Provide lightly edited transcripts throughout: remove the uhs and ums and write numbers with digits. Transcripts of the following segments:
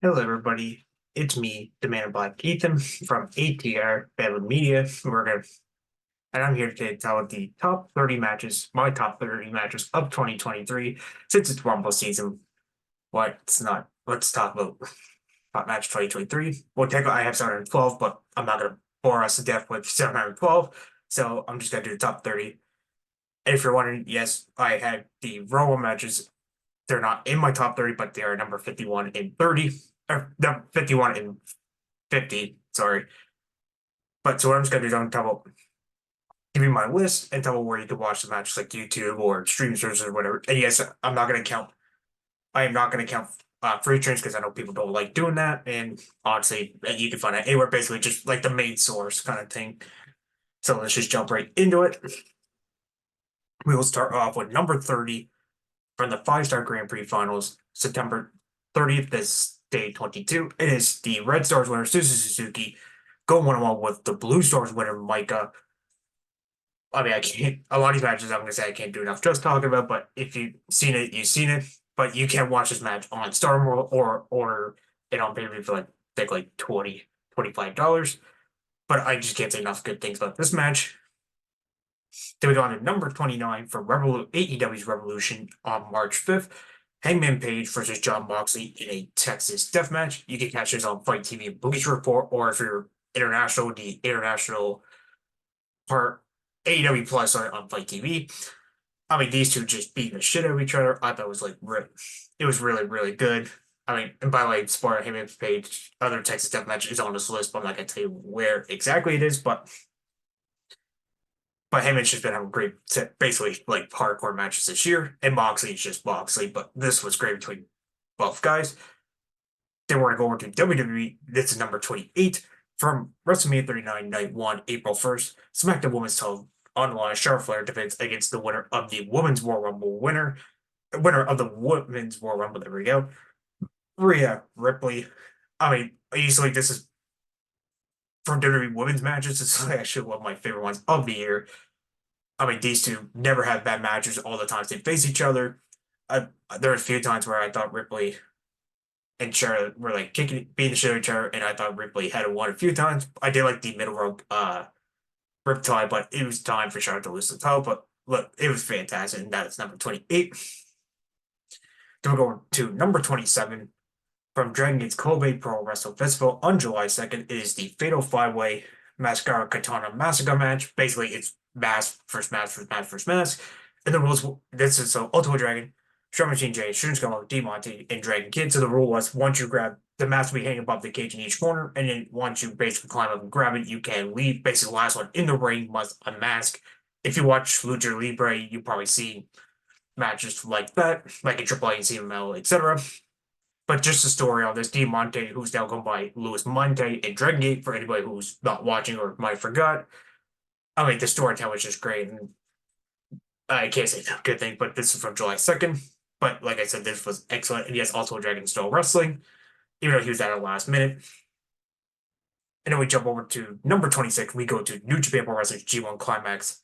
Hello, everybody. It's me, the Man in Black, Ethan from ATR Battle Media. And I'm here to tell the top 30 matches, my top 30 matches of 2023. Since it's Rumble season, what's not? Let's talk about top match 2023. Well, technically, I have 712, but I'm not going to bore us to death with 712. So I'm just going to do the top 30. And if you're wondering, yes, I had the Rumble matches. They're not in my top 30, but they are number 51 and 30, or no, 51 and 50, sorry. But so what I'm just gonna do is I'm gonna give you my list and tell where you can watch the matches like YouTube or stream services or whatever. And yes, I am not gonna count free trains because I know people don't like doing that. And honestly, you can find it anywhere, basically just like the main source kind of thing. So let's just jump right into it. We will start off with number 30 from the five-star Grand Prix finals, September 30th, this day 22. It is the Red Stars winner, Suzuki, go one-on-one with the Blue Stars winner, Micah. I mean, I can't. A lot of these matches, I'm gonna say I can't do enough just talking about. But if you've seen it, you've seen it. But you can watch this match on Star or order it on pay per view for like I think like $25. But I just can't say enough good things about this match. Then we go on to number 29 for AEW's Revolution on March 5th. Hangman Page versus John Moxley in a Texas death match. You can catch this on Fight TV and Bookies Report, or if you're international, the international part AEW Plus on Fight TV. I mean, these two just beating the shit out of each other. I thought it was it was really, really good. I mean, and by the way, spoiler, Hangman Page, other Texas Deathmatch is on this list, but I'm not gonna tell you where exactly it is. But Heyman's just been having great, basically like hardcore matches this year, and Moxley's just Moxley. But this was great between both guys. Then we're going to go over to WWE. This is number 28 from WrestleMania 39, Night 1, April 1st. SmackDown Women's Title on the line. Charlotte Flair defends against the winner of the Women's Royal Rumble winner of the Women's Royal Rumble. There we go. Rhea Ripley. I mean, easily this is from WWE women's matches. It's actually one of my favorite ones of the year. I mean, these two never have bad matches all the times they face each other. There were a few times where I thought Ripley and Charlotte were like beating the shit out of each other, and I thought Ripley had won a few times. I did like the middle rope Riptide, but it was time for Charlotte to lose the title. But look, it was fantastic, and that is number 28. Then we're going to number 27 from Dragon Gate's Kobe Pro Wrestle Festival on July 2nd. It is the Fatal Five-Way Mascara Katana Massacre match. Basically, it's mask, first mask, first mask, first mask. And the rules, this is so Ultimate Dragon, Shawn Machine J, Shooting Skull, D-Monte, and Dragon Kid. So the rule was once you grab the mask will be hanging above the cage in each corner, and then once you basically climb up and grab it, you can leave. Basically, the last one in the ring must unmask. If you watch Lucha Libre, you probably see matches like that, like in AAA and CML, etc. But just the story on this, Monte, who's now going by Louis Monte in Dragon Gate, for anybody who's not watching or might have forgot. I mean, the storytelling is just great, and I can't say a good thing, but this is from July 2nd. But like I said, this was excellent, and yes, also Dragon Style Wrestling, even though he was at the last minute. And then we jump over to number 26. We go to New Japan Pro Wrestling's G1 Climax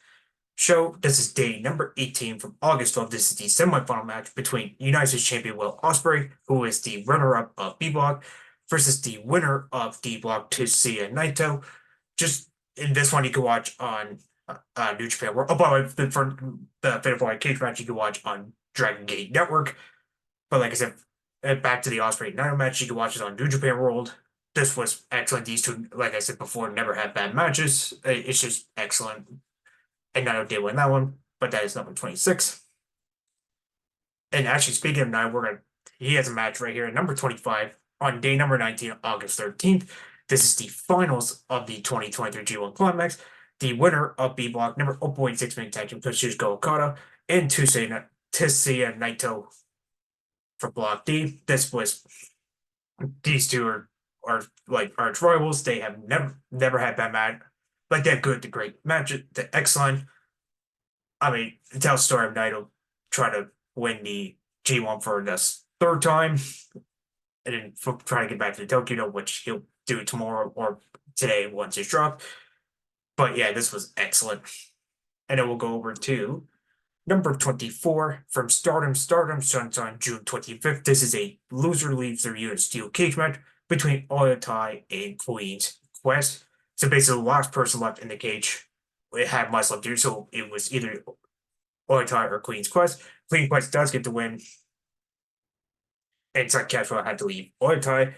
show. This is day number 18 from August 12th. This is the semifinal match between United States champion Will Ospreay, who is the runner-up of B Block, versus the winner of D Block, Tetsuya Naito. Just in this one, you can watch on New Japan World. Oh, by the way, for the Fatal Cage match, you can watch on Dragon Gate Network. But like I said, back to the Ospreay Naito match, you can watch it on New Japan World. This was excellent. These two, like I said before, never had bad matches. It's just excellent. And Naito did win that one, but that is number 26. And actually, speaking of Naito, he has a match right here at number 25 on day number 19, August 13th. This is the finals of the 2023 G1 Climax. The winner of B Block, number 0.6 minute tag team, Katsushika Okada, and Tetsuya Naito for Block D. These two are like arch rivals. They have never had bad match. Like they're good to great matches. They're excellent. I mean, it tells the story of Naito trying to win the G1 for this third time, and then trying to get back to the Tokyo, which he'll do tomorrow or today once it's dropped. But yeah, this was excellent. And then we'll go over to Number 24 from Stardom starts on June 25th. This is a loser leaves their unit steel cage match between Oyotai and Queen's Quest. So basically, the last person left in the cage, it had much left to do, so it was either Oyotai or Queen's Quest. Queen's Quest does get the win, and Seth Cashwell had to leave Oyotai.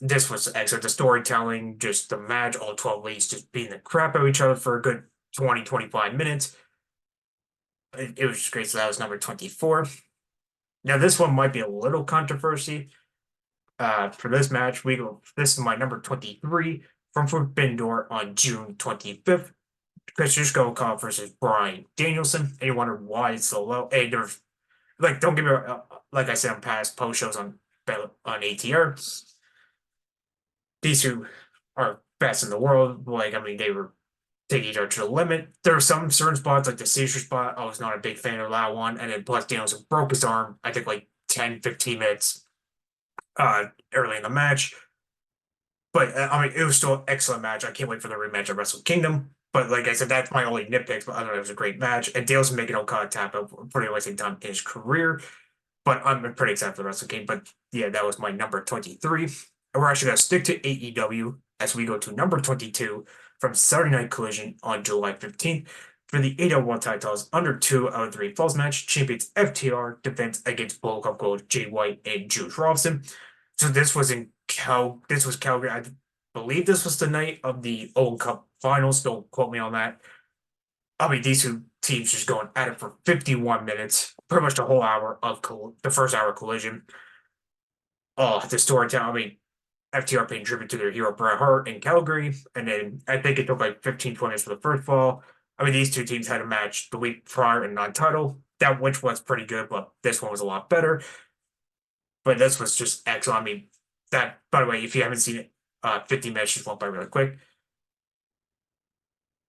This was excellent. The storytelling, just the match, all 12 ladies just beating the crap out of each other for a good 20-25 minutes. It was just great. So that was number 24. Now, this one might be a little controversy. For this match, this is my number 23 from Forbidden Door on June 25th. Chris Jericho versus Bryan Danielson. And you wonder why it's so low. Hey, there's like, don't give me like I said on past post shows on ATR. These two are best in the world. Like, I mean, they were taking each other to the limit. There were some certain spots, like the Caesar spot, I was not a big fan of that one. And then plus Danielson broke his arm, I think like 10-15 minutes early in the match. But I mean, it was still an excellent match. I can't wait for the rematch at Wrestle Kingdom. But like I said, that's my only nitpicks. But I thought it was a great match. And Danielson making Okada tap out pretty wasting time in his career. But I'm pretty excited for the Wrestle Kingdom. But yeah, that was my number 23. And we're actually going to stick to AEW as we go to number 22 from Saturday Night Collision on July 15th. For the 801 titles, under 2 out of 3 falls match, champions FTR defense against Bullet Club Gold, Jay White, and Juice Robinson. So this was Calgary. I believe this was the night of the Old Cup finals. Don't quote me on that. I mean, these two teams just going at it for 51 minutes, pretty much the whole hour of the first hour collision. Oh, the storytelling. I mean, FTR paying tribute to their hero Bret Hart in Calgary, and then I think it took like 15-20 minutes for the first fall. I mean, these two teams had a match the week prior in non-title, that which was pretty good, but this one was a lot better. But this was just excellent. I mean, that, by the way, if you haven't seen it, 50 minutes just went by really quick.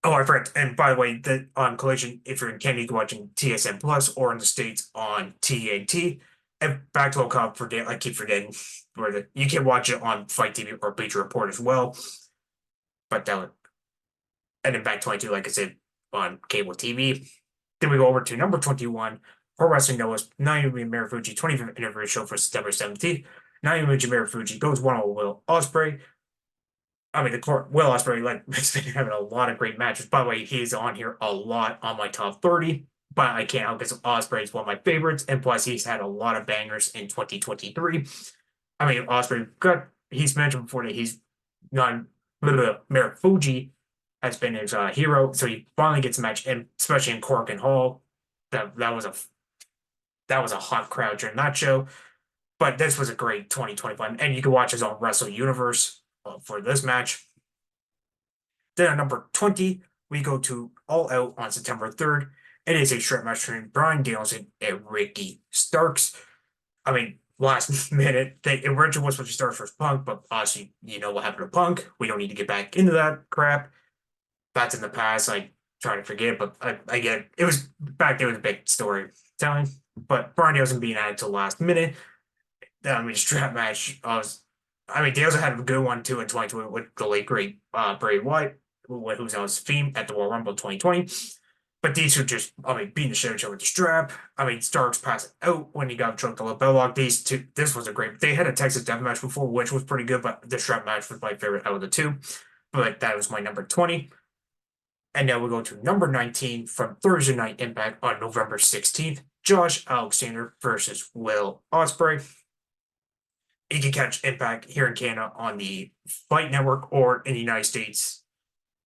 Oh, I forgot. And by the way, that on Collision, if you're in Canada, you can watch in TSN Plus or in the States on TNT. And back to Cup for I keep forgetting where you can watch it on Fight TV or Bleacher Report as well. But that would, and then back 22, like I said, on cable TV. Then we go over to number 21, Pro Wrestling Noah's Naomi Marufuji 25th anniversary show for September 17th. Naomi Marufuji goes one on Will Ospreay. I mean, Will Ospreay has been having a lot of great matches. By the way, he's on here a lot on my top 30, but I can't help because Ospreay is one of my favorites, and plus he's had a lot of bangers in 2023. I mean, he's mentioned before that he's not Marufuji has been his hero, so he finally gets a match, and especially in Cork and Hall, that was a hot crowd during that show. But this was a great 2025, and you can watch his own Wrestle Universe for this match. Then at number 20, we go to All Out on September 3rd. It is a short match between Bryan Danielson and Ricky Starks. I mean, last minute, it originally was supposed to start for Punk, but obviously, you know what happened to Punk. We don't need to get back into that crap. That's in the past. I try to forget, but I get it was back there with a big storytelling. But Bryan Danielson being added to the last minute. I mean, strap match. Danielson had a good one too in 2020 with the late great Bray Wyatt, who's on his theme at the Royal Rumble 2020. But these two just, beating the shit out with the strap. I mean, Starks passed out when he got choked on the bell lock. These two, this was a great. They had a Texas Death match before, which was pretty good, but the strap match was my favorite out of the two. But that was my number 20. And now we go to number 19 from Thursday Night Impact on November 16th. Josh Alexander versus Will Ospreay. You can catch Impact here in Canada on the Fight Network, or in the United States,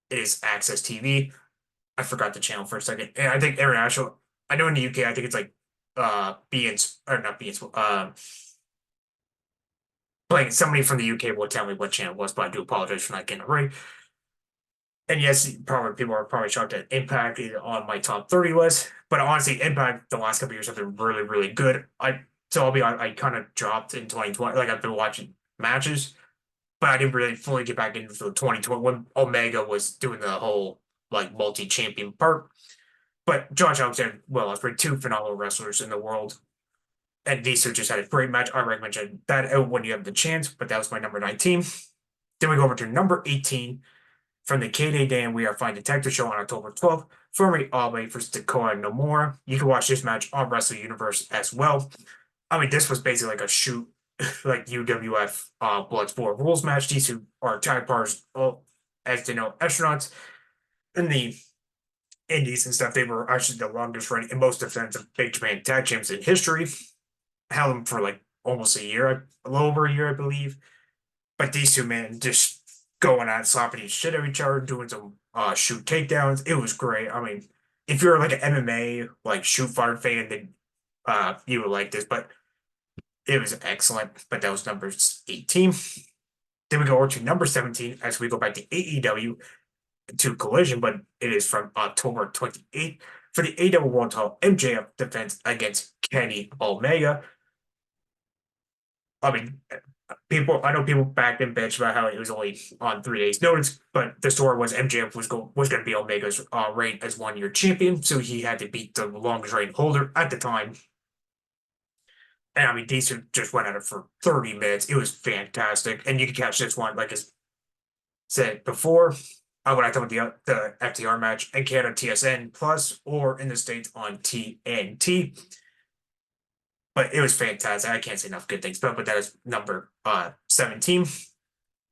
it is Access TV. I forgot the channel for a second. And I think international, I know in the UK, I think it's like like somebody from the UK will tell me what channel it was, but I do apologize for not getting it right. And yes, probably people are probably shocked that Impact is on my top 30 list. But honestly, Impact the last couple of years have been really, really good. I kind of dropped in 2020. Like, I've been watching matches, but I didn't really fully get back into the 2020 when Omega was doing the whole like multi-champion part. But Josh Alexander, well, I've two phenomenal wrestlers in the world. And these two just had a great match. I recommend that out when you have the chance, but that was my number 19. Then we go over to number 18 from the K-Day Day and We Are Fine Detective show on October 12th, formerly Abe versus Dakota Nomura. You can watch this match on Wrestle Universe as well. I mean, this was basically like a shoot, like UWF Bloodsport rules match. These two are tag partners, as they know, astronauts in the Indies and stuff. They were actually the longest running and most defensive Big Japan tag champs in history. Held them for like almost a year, a little over a year, I believe. But these two men just going on slapping each shit at each other, doing some shoot takedowns. It was great. I mean, if you're like an MMA like shoot fighter fan, then you would like this. But it was excellent. But that was number 18. Then we go over to number 17 as we go back to AEW to Collision, but it is from October 28th for the AEW World Title MJF defense against Kenny Omega. I mean, I know people back then bitch about how it was only on 3 days' notice, but the story was MJF was going to be Omega's reign as 1 year champion, so he had to beat the longest reign holder at the time. And I mean, these two just went at it for 30 minutes. It was fantastic, and you can catch this one, like I said before, when I talked about the FTR match in Canada TSN Plus or in the States on TNT. But it was fantastic. I can't say enough good things, but that is number 17.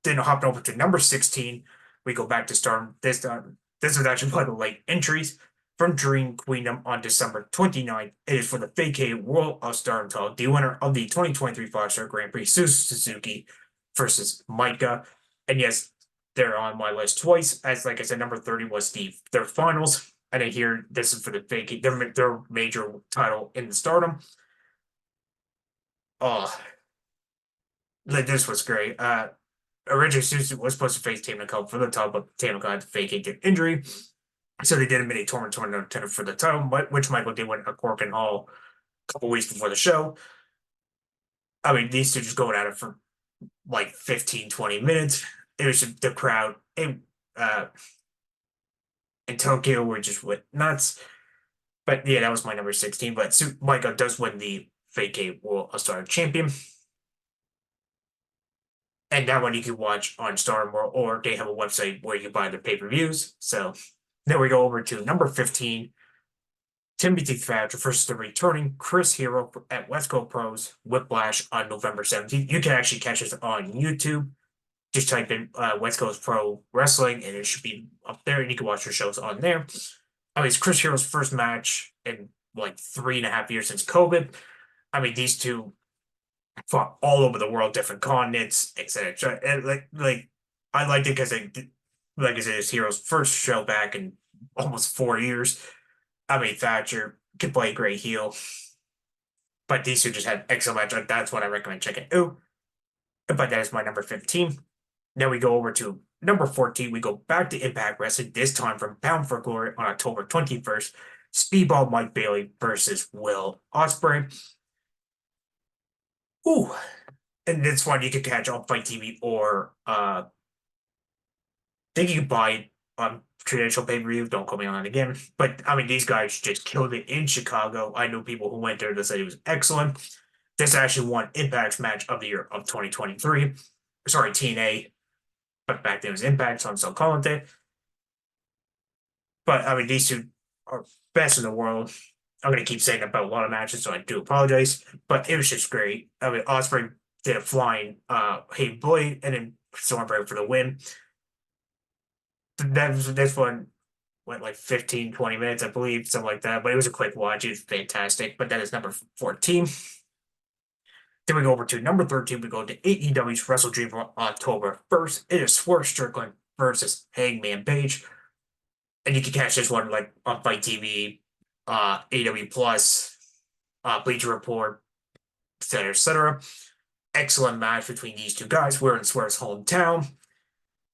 Then hopping over to number 16, we go back to Stardom. This was actually one of the late entries from Dream Queendom on December 29th. It is for the vacated World of Stardom title, the winner of the 2023 5-Star Grand Prix, Suzuki versus Micah. And yes, they're on my list twice. As like I said, number 30 was their finals. And then here, this is for the vacate, their major title in the Stardom. Oh, this was great. Originally, Suzuki was supposed to face Tamina for the title, but Tamina had to vacate an injury. So they did a mini tournament contender for the title, which Michael did win a Corkin Hall a couple weeks before the show. I mean, these two just going at it for like 15, 20 minutes. It was just the crowd in Tokyo were just went nuts. But yeah, that was my number 16. But Michael does win the vacate World Star Champion. And that one you can watch on Star World, or they have a website where you can buy the pay-per-views. So then we go over to number 15, Timothy Thatcher versus the returning Chris Hero at West Coast Pros Whiplash on November 17th. You can actually catch this on YouTube. Just type in West Coast Pro Wrestling, and it should be up there, and you can watch your shows on there. I mean, it's Chris Hero's first match in like 3.5 years since COVID. I mean, these two fought all over the world, different continents, etc. And like I liked it because like I said, it's Hero's first show back in almost 4 years. I mean, Thatcher can play a great heel, but these two just had excellent match. That's what I recommend checking out. But that is my number 15. Then we go over to number 14. We go back to Impact Wrestling, this time from Bound for Glory on October 21st. Speedball Mike Bailey versus Will Ospreay. Ooh. And this one you can catch on Fight TV or I think you can buy it on traditional pay-per-view. Don't call me on it again. But I mean, these guys just killed it in Chicago. I know people who went there that said it was excellent. This actually won Impact's match of the year of 2023. Sorry, TNA. But back then it was Impact, so I'm still calling it. But I mean, these two are best in the world. I'm going to keep saying about a lot of matches, so I do apologize. But it was just great. I mean, Ospreay did a flying Hayden Blade and then Stormbreaker for the win. This one went like 15, 20 minutes, I believe, something like that. But it was a quick watch. It was fantastic. But that is number 14. Then we go over to number 13. We go to AEW's Wrestle Dream on October 1st. It is Swerve Strickland versus Hangman Page. And you can catch this one like on Fight TV, AEW Plus, Bleacher Report, etc., etc. Excellent match between these two guys. We're in Swerve's hometown.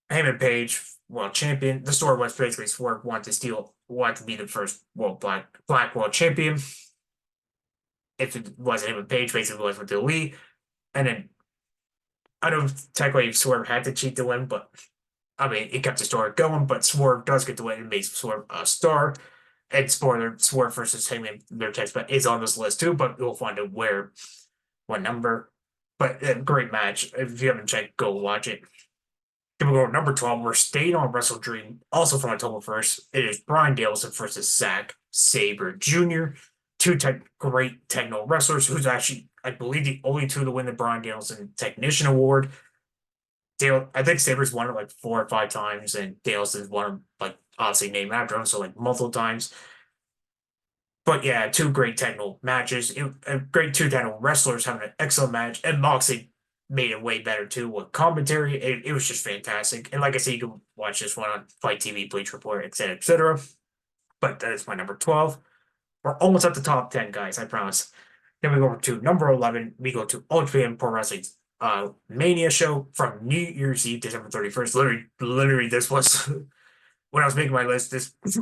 Hangman Page, world champion. The story was basically Swerve wanted to be the first black world champion. If it wasn't Hangman Page, basically it was with the Elite. And then I don't know technically if Swerve had to cheat to win, but I mean it kept the story going. But Swerve does get to win and makes Swerve a star. And spoiler, Swerve versus Hangman, their text is on this list too, but you'll find out what number. But great match. If you haven't checked, go watch it. Then we go to number 12. We're staying on Wrestle Dream, also from October 1st. It is Brian Danielson versus Zack Sabre Jr., two great techno wrestlers who's actually, I believe, the only two to win the Brian Danielson Technician Award. Dale, I think Sabre's won it like 4 or 5 times, and Danielson's won it like obviously named after him, so like multiple times. But yeah, two great technical matches. A great two technical wrestlers having an excellent match, and Moxley made it way better too with commentary. It was just fantastic. And like I said, you can watch this one on Fight TV, Bleach Report, etc., etc. But that is my number 12. We're almost at the top 10, guys. I promise. Then we go over to number 11. We go to All Japan Pro Wrestling's Mania show from New Year's Eve, December 31st. Literally, this was when I was making my list. This was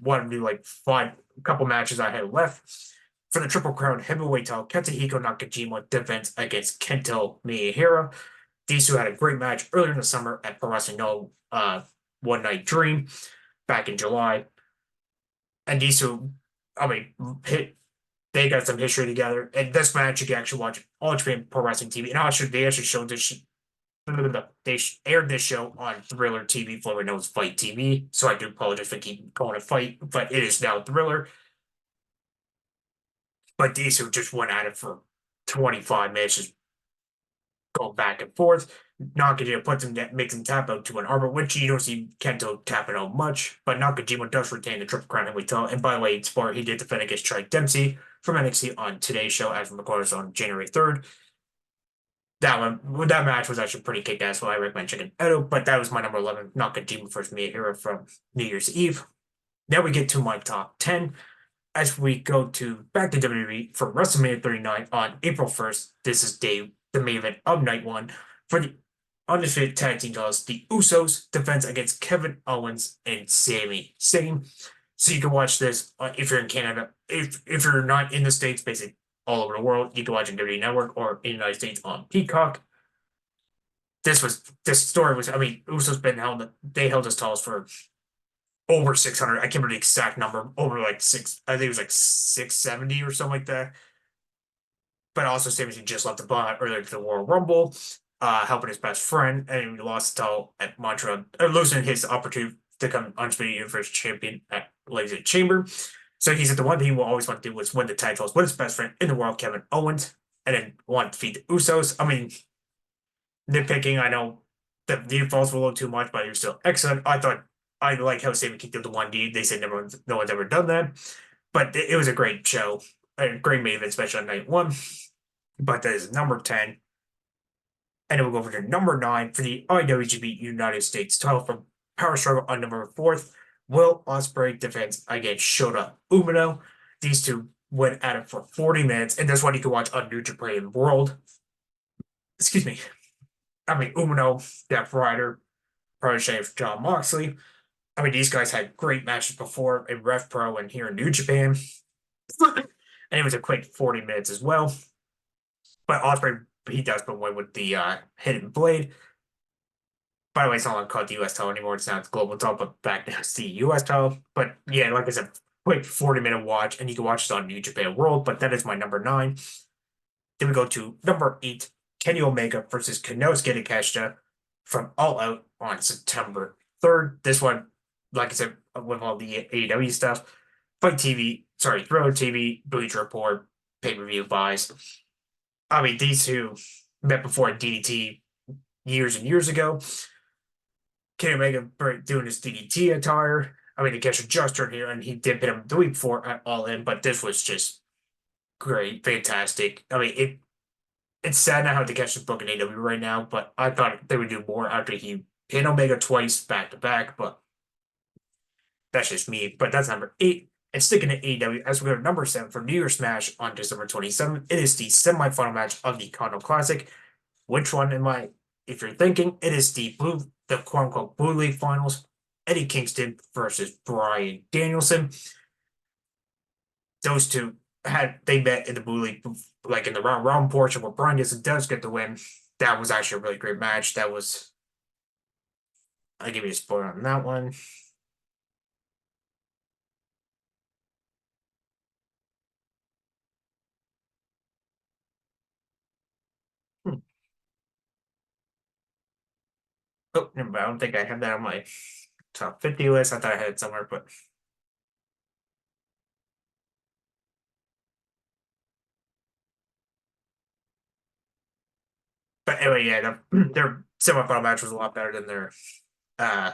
one of the like five couple matches I had left for the Triple Crown heavyweight title. Katsuhiko Nakajima defense against Kento Miyahara. These two had a great match earlier in the summer at Pro Wrestling No One Night Dream back in July. And these two, I mean, they got some history together. And this match you can actually watch All Japan Pro Wrestling TV. And actually, they actually showed this. They aired this show on Thriller TV, formerly known as Fight TV. So I do apologize for keep calling it Fight, but it is now Thriller. But these two just went at it for 25 minutes, just going back and forth. Nakajima puts him, makes him tap out to an armor, which you don't see Kento tapping out much. But Nakajima does retain the Triple Crown heavyweight title. And by the way, sport he did defend against Trey Dempsey from NXT on today's show, as recorded on January 3rd. That match was actually pretty kick ass. So I recommend checking it out. But that was my number 11, Nakajima versus Miyahara from New Year's Eve. Now we get to my top 10 as we go to back to WWE for WrestleMania 39 on April 1st. This is the main event of night one for the undisputed tag team titles. The Usos defense against Kevin Owens and Sami Zayn. So you can watch this if you're in Canada. If you're not in the States, basically all over the world, you can watch it on WWE Network or in the United States on Peacock. This story was, I mean, Usos been held, they held this titles for over 600. I can't remember the exact number. Over like I think it was like 670 or something like that. But also, Sami Zayn just left the bot earlier to the Royal Rumble, helping his best friend, and he lost the title at Montreal, losing his opportunity to become Undisputed Universe Champion at Elimination Chamber. So he said the one thing he will always want to do was win the titles with his best friend in the world, Kevin Owens, and then want to defeat the Usos. I mean, nitpicking, I know the defaults were a little too much, but you're still excellent. I like how Sami kicked out the 1D. They said no one's ever done that. But it was a great show, a great main event, especially on night one. But that is number 10. And then we'll go over to number 9 for the IWGP United States title from Power Struggle on November 4th. Will Ospreay defense against Shota Umino. These two went at it for 40 minutes, and that's what you can watch on New Japan World. Excuse me. I mean, Umino, Death Rider, protege of John Moxley. I mean, these guys had great matches before in Rev Pro and here in New Japan. And it was a quick 40 minutes as well. But Ospreay, he does put away with the hidden blade. By the way, it's not called the US title anymore. It's now the global title, but back now it's the US title. But yeah, like I said, quick 40-minute watch, and you can watch this on New Japan World. But that is my number 9. Then we go to number 8, Kenny Omega versus Konosuke Takeshita from All Out on September 3rd. This one, like I said, with all the AEW stuff, Fight TV, sorry, Thriller TV, Bleach Report, pay-per-view buys. I mean, these two met before DDT years and years ago. Kenny Omega doing his DDT attire. I mean, Takeshita just turned here, and he did hit him the week before at All In, but this was just great, fantastic. I mean, it's sad now how Takeshi's booking AEW right now, but I thought they would do more after he hit Omega twice back to back, but that's just me. But that's number 8. And sticking to AEW, as we go to number 7 for New Year's Smash on December 27th, it is the semifinal match of the Kondo Classic. Which one am I? If you're thinking, it is the quote unquote Blue League Finals. Eddie Kingston versus Bryan Danielson. Those two they met in the Blue League, like in the round portion where Bryan Danielson does get the win. That was actually a really great match. I'll give you a spoiler on that one. Hmm. Oh, never mind. I don't think I have that on my top 50 list. I thought I had it somewhere, but anyway, yeah, their semifinal match was a lot better than uh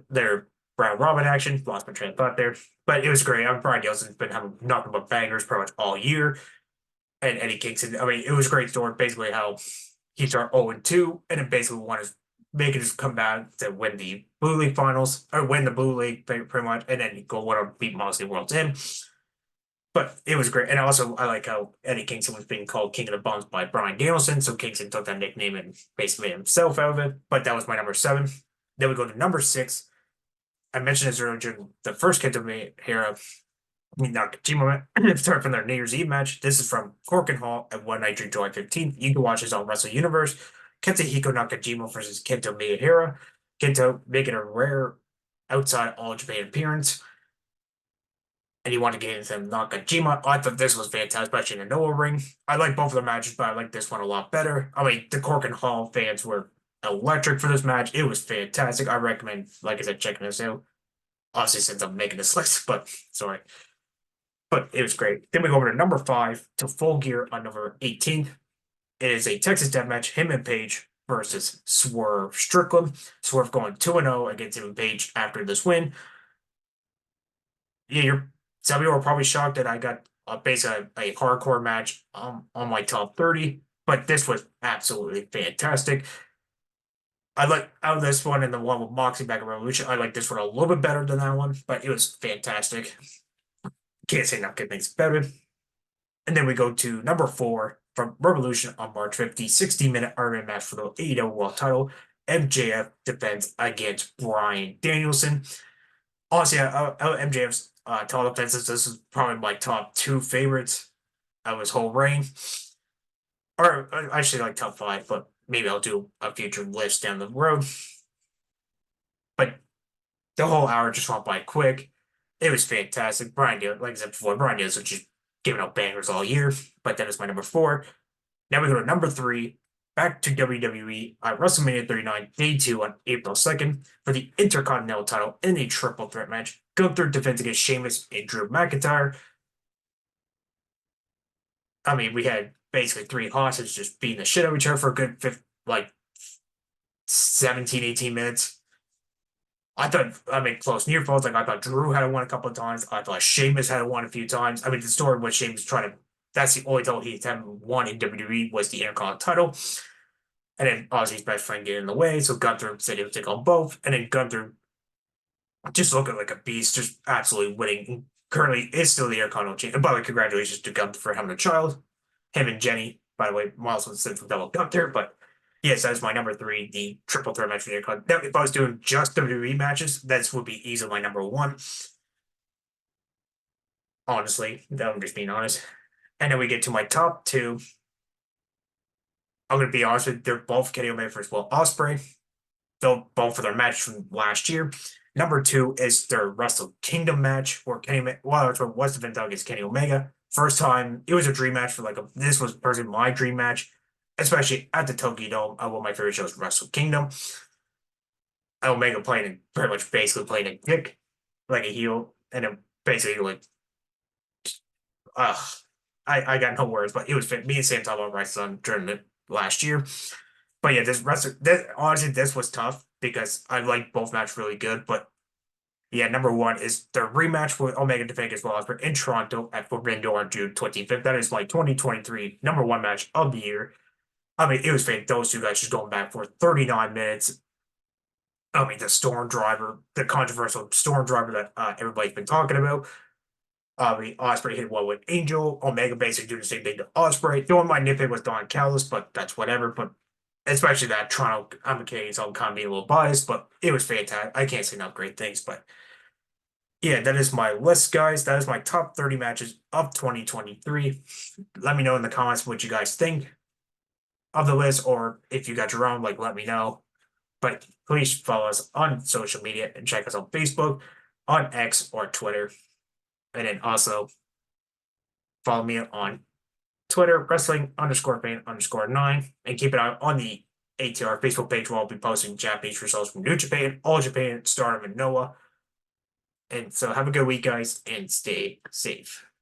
their round robin action. Lost my train of thought there, but it was great. Brian Nielsen's been having nothing but bangers pretty much all year, and Eddie Kingston. I mean, it was a great story. Basically, how he started 0-2, and then basically wanted to make it just come back to win the Blue League finals or win the Blue League pretty much, and then go on to beat Moxley World's in. But it was great, and also I like how Eddie Kingston was being called King of the Bums by Brian Danielson, so Kingston took that nickname and basically made himself out of it. But that was my number 7. Then we go to number 6. I mentioned this earlier during the first Kenta era. Nakajima start from their New Year's Eve match. This is from Corkin Hall at One Night Dream July 15th. You can watch this on Wrestle Universe. Katsuhiko Nakajima versus Kento Miyahira. Kento making a rare outside All Japan appearance. And you want to get into Nakajima. I thought this was fantastic, especially in the Noah ring. I like both of the matches, but I like this one a lot better. I mean, the Corkin Hall fans were electric for this match. It was fantastic. I recommend, like I said, checking this out. Obviously, since I'm making this list, but sorry. But it was great. Then we go over to number 5 to Full Gear on November 18th. It is a Texas Deathmatch, him and Page versus Swerve Strickland. Swerve going 2-0 against him and Page after this win. Yeah, some people are probably shocked that I got basically a hardcore match on my top 30, but this was absolutely fantastic. I like out of this one and the one with Moxie back in Revolution. I like this one a little bit better than that one, but it was fantastic. Can't say enough good things about it. And then we go to number 4 from Revolution on March 5th, 60-minute Iron match for the AEW World title. MJF defends against Brian Danielson. Honestly, MJF's title defenses, this is probably my top 2 favorites of his whole reign. Or actually, like top 5, but maybe I'll do a future list down the road. But the whole hour just went by quick. It was fantastic. Like I said before, Brian Danielson just giving out bangers all year. But that is my number 4. Now we go to number 3, back to WWE at WrestleMania 39, Day 2 on April 2nd for the Intercontinental title in a triple threat match. Gunther defends against Sheamus and Drew McIntyre. I mean, we had basically 3 hostages just beating the shit out of each other for a good 17, 18 minutes. I thought, I mean, close near falls. Like, I thought Drew had won a couple of times. I thought Sheamus had won a few times. I mean, the story was Sheamus trying to, that's the only title he had won in WWE was the Intercontinental title. And then obviously his best friend get in the way. So Gunther said he would take on both. And then Gunther just looking like a beast, just absolutely winning. Currently is still the Intercontinental champion. And by the way, congratulations to Gunther for having a child. Him and Jenny, by the way, milestone said from Double Gunther, but yes, that is my number 3, the triple threat match for the Intercontinental. If I was doing just WWE matches, this would be easily my number 1. Honestly, I'm just being honest. And then we get to my top 2. I'm going to be honest with you, they're both Kenny Omega versus Will Ospreay. They'll both for their match from last year. Number 2 is their Wrestle Kingdom match where was defended against Kenny Omega. First time, it was a dream match this was personally my dream match, especially at the Tokyo Dome. One of my favorite shows, Wrestle Kingdom. Omega playing pretty much basically playing a dick, like a heel, and then basically like, uh, I got no words, but it was me and Sam talked about wrestling during the last year. But yeah, honestly, this was tough because I like both matches really good. But yeah, number 1 is the rematch with Omega defending as well as in Toronto at Forbidden Door on June 25th. That is my 2023 number 1 match of the year. I mean, it was fantastic. Those 2 guys just going back for 39 minutes. I mean, the Storm Driver, the controversial Storm Driver that everybody's been talking about. I mean, Ospreay hit one with Angel. Omega basically doing the same thing to Ospreay. The only my nitpick was Don Callis, but that's whatever. But especially that Toronto, I'm a Canadian, so I'm kind of being a little biased, but it was fantastic. I can't say enough great things, but yeah, that is my list, guys. That is my top 30 matches of 2023. Let me know in the comments what you guys think of the list, or if you got your own, like, let me know. But please follow us on social media and check us on Facebook, on X, or Twitter. And then also follow me on Twitter, wrestling_fan_9, and keep an eye on the ATR Facebook page where I'll be posting Japanese results from New Japan, All Japan, Stardom, and Noah. And so have a good week, guys, and stay safe.